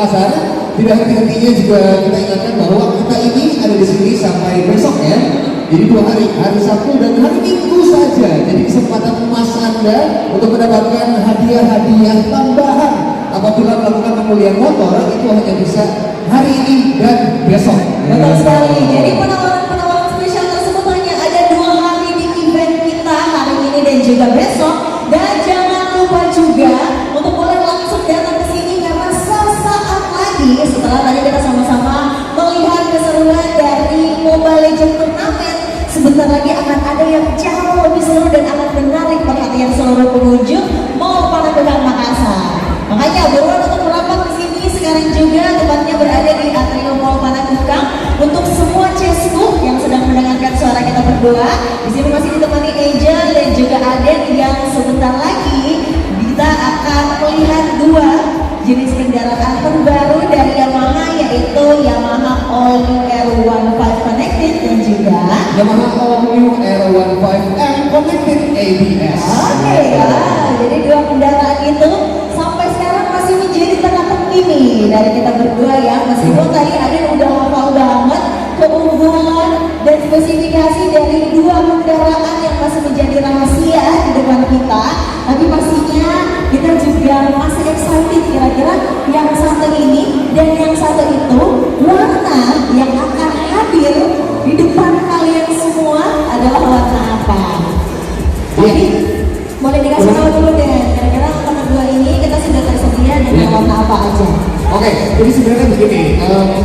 Makassar. Tidak henti-hentinya juga kita ingatkan bahwa kita ini ada di sini sampai besok ya. Jadi 2 hari, hari Sabtu dan hari Minggu saja. Jadi kesempatan emas Anda untuk mendapatkan hadiah-hadiah tambahan apabila melakukan pemulihan motor itu hanya bisa hari ini dan besok. Betul sekali. Jadi penawaran spesial tersebut hanya ada 2 hari di event kita hari ini dan juga besok. Dan jangan lupa juga untuk boleh langsung datang ke sini karena sesaat lagi setelah tadi kita sama-sama melihat keseruan dari Mobile Legends Turnamen, sebentar lagi akan ada yang jauh lebih seru dan akan menarik perhatian seluruh pengunjung Mall Panakukang Makassar. Makanya buruan untuk merapat ke sini sekarang juga, tempatnya berada di Atrium Mall Panakukang. Untuk semua Cesku yang sedang mendengarkan suara kita berdua, di sini masih ditemani Angel dan juga Aden yang sebentar lagi kita akan melihat 2 jenis kendaraan terbaru dari Yamaha, yaitu Yamaha All New R15 Connected dan juga Yamaha All New R15M Connected ABS. Oke, jadi 2 kendaraan itu sampai sekarang masih menjadi teka-teki nih dari kita berdua ya. Meskipun tadi ada udah hafal banget keunggulan dan spesifikasi dari 2 kendaraan yang masih menjadi rahasia di depan kita, tapi pastinya kita juga masih excited kira-kira yang satu ini dan yang satu itu warna yang akan hadir di depan kalian semua adalah warna apa? Jadi boleh dikasih tahu dulu deh, kira-kira warna 2 ini kita sudah tersedia dengan warna apa aja? Oke, jadi sebenarnya begini,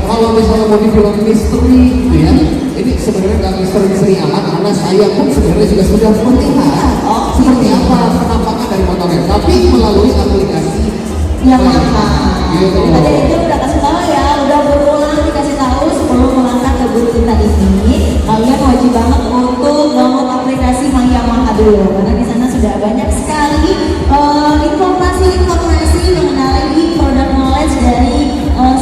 kalau misalnya mau dibilang misteri gitu ya, ini sebenarnya nggak misteri amat karena saya pun sebenarnya juga sudah melihat seperti apa penampakan dari motornya, tapi melalui aplikasi Yamaha. Gitu. Tadi itu udah kasih tahu ya, udah berulang dikasih tahu sebelum melangkah ke booth kita ini, kalian wajib banget untuk download aplikasi My Yamaha dulu, karena di sana sudah banyak sekali informasi mengenai produk knowledge dari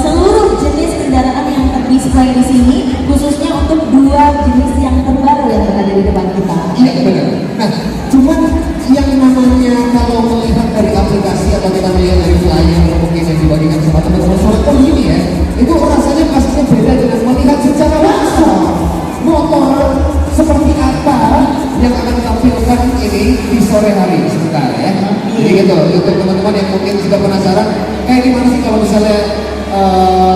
seluruh jenis kendaraan yang terdisplay di sini, khususnya untuk 2 jenis yang terbaru yang berada di depan kita. Iya benar. Nah, cuman yang namanya kalau melihat dari aplikasi atau kita melihat dari flyer mungkin yang dibagikan sama teman-teman sore ini ya, itu rasanya pastinya beda dengan melihat secara langsung motor seperti apa yang akan tampilkan ini di sore hari sebentar ya. Jadi gitu, untuk teman-teman yang mungkin sudah penasaran, kayak gimana sih kalau misalnya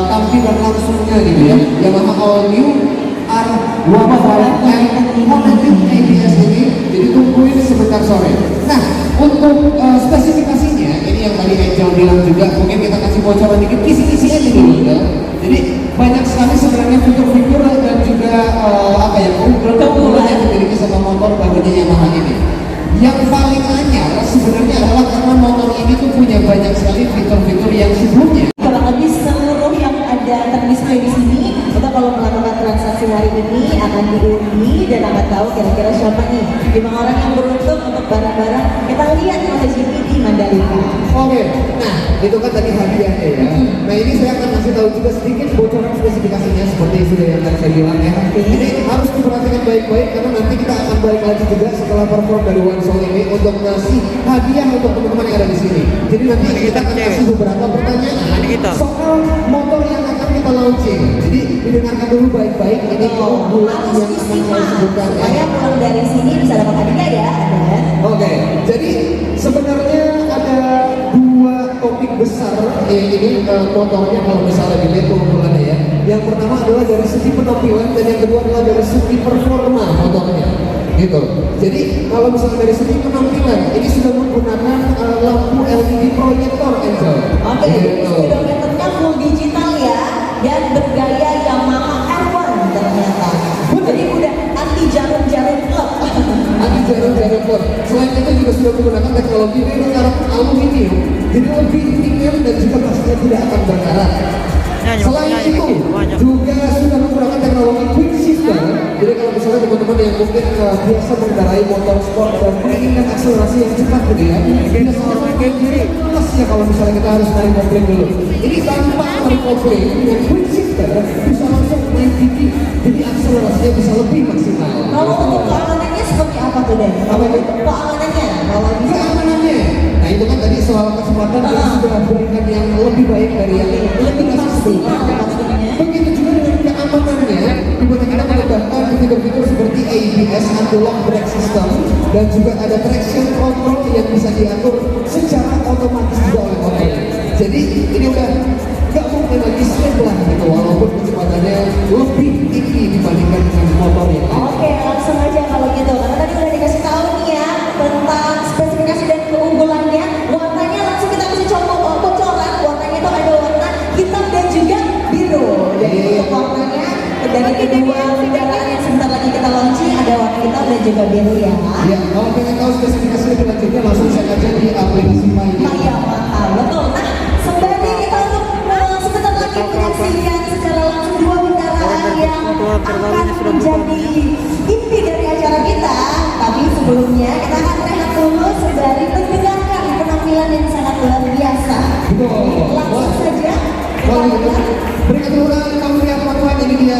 tampilan langsungnya gitu ya, Yamaha All New R15M Connected ABS ini, jadi tungguin sebentar sore. Nah, untuk spesifikasinya, ini yang tadi Angel bilang juga, mungkin kita kasih bocoran dikit, kisi-kisi aja dulu ya. Jadi banyak sekali sebenarnya fitur-fitur dan juga apa ya, keunggulan yang dimiliki sama motor barunya Yamaha ini. Yang paling anyar sebenarnya adalah karena motor ini tuh punya banyak sekali fitur-fitur yang sebelumnya. Kurang lebih seluruh yang ada terdisplay di sini, kita kalau melakukan transaksi hari ini akan diundi dan akan tahu kira-kira siapa nih 5 orang yang beruntung untuk barang-barang kita lihat di MotoGP di Mandalika. Oke, nah itu kan tadi hadiahnya ya. Nah ini saya akan kasih tahu juga sedikit bocoran spesifikasinya seperti sudah yang tadi saya bilang ya. Ini harus diperhatikan baik-baik karena nanti kita akan balik lagi juga setelah perform dari One Soul ini untuk ngasih hadiah untuk teman-teman yang ada di sini. Jadi nanti kita akan kasih beberapa pertanyaan soal motor yang akan kita launching. Jadi didengarkan dulu baik-baik ini keunggulan yang akan saya sebutkan ya. Supaya pulang dari sini bisa dapat hadiah ya. Oke, jadi sebenarnya ada 2 topik besar ini motornya kalau misalnya dilihat keunggulannya ya. Yang pertama adalah dari segi penampilan dan yang kedua adalah dari segi performa motornya. Gitu. Jadi kalau misalnya dari segi penampilan ini sudah menggunakan lampu LED proyektor Angel. Oke, jadi speedometernya full digital ya dan bergaya Yamaha R1 ternyata. Jadi udah anti jarum-jarum klub. Anti jarum-jarum klub. Selain itu juga sudah menggunakan teknologi karat aluminium, jadi lebih ringan dan juga pastinya tidak akan berkarat. Selain itu juga sudah menggunakan teknologi quick shifter. Jadi kalau misalnya teman-teman yang mungkin biasa mengendarai motor sport dan menginginkan akselerasi yang cepat gitu ya, biasanya orang kayak kiri plus ya kalau misalnya kita harus narik kopling dulu. Ini tanpa narik kopling dengan quick shifter bisa langsung main tinggi, jadi akselerasinya bisa lebih maksimal. Kalau untuk keamanannya seperti apa tuh Den? Apa itu? Keamanannya, kalau bisa Keamanannya, nah itu kan tadi soal soal kecepatan dan sudah berikan yang lebih baik dari yang lebih sebelumnya. maksimal maksudnya. Begitu juga dengan keamanannya, di mana kita menambahkan fitur-fitur seperti ABS (Anti-Lock Brake System) dan juga ada traction control yang bisa diatur secara otomatis juga oleh motor. Jadi ini udah nggak mungkin lagi slip lah gitu, walaupun kecepatannya lebih tinggi dibandingkan dengan motor yang lain. Oke, langsung aja kalau gitu. Karena tadi udah dikasih tahu nih ya tentang spesifikasi dan keunggulannya. Warnanya langsung kita kasih contoh bocoran. Warnanya itu ada warna hitam dan juga biru. Jadi untuk warnanya dari kedua kendaraan yang sebentar lagi kita launching ada warna hitam dan juga biru ya. Ya, kalau pengen tahu spesifikasi lebih lanjutnya langsung cek aja di aplikasi Maya. Iya, mahal betul. Nah, sembari kita untuk sebentar lagi menyaksikan secara langsung dua kendaraan yang akan menjadi inti dari acara kita. Tapi sebelumnya kita akan rehat dulu sembari mendengarkan penampilan yang sangat luar biasa. Betul. Langsung saja kita Kalau gitu, lihat. berikan dulu kami lihat ini dia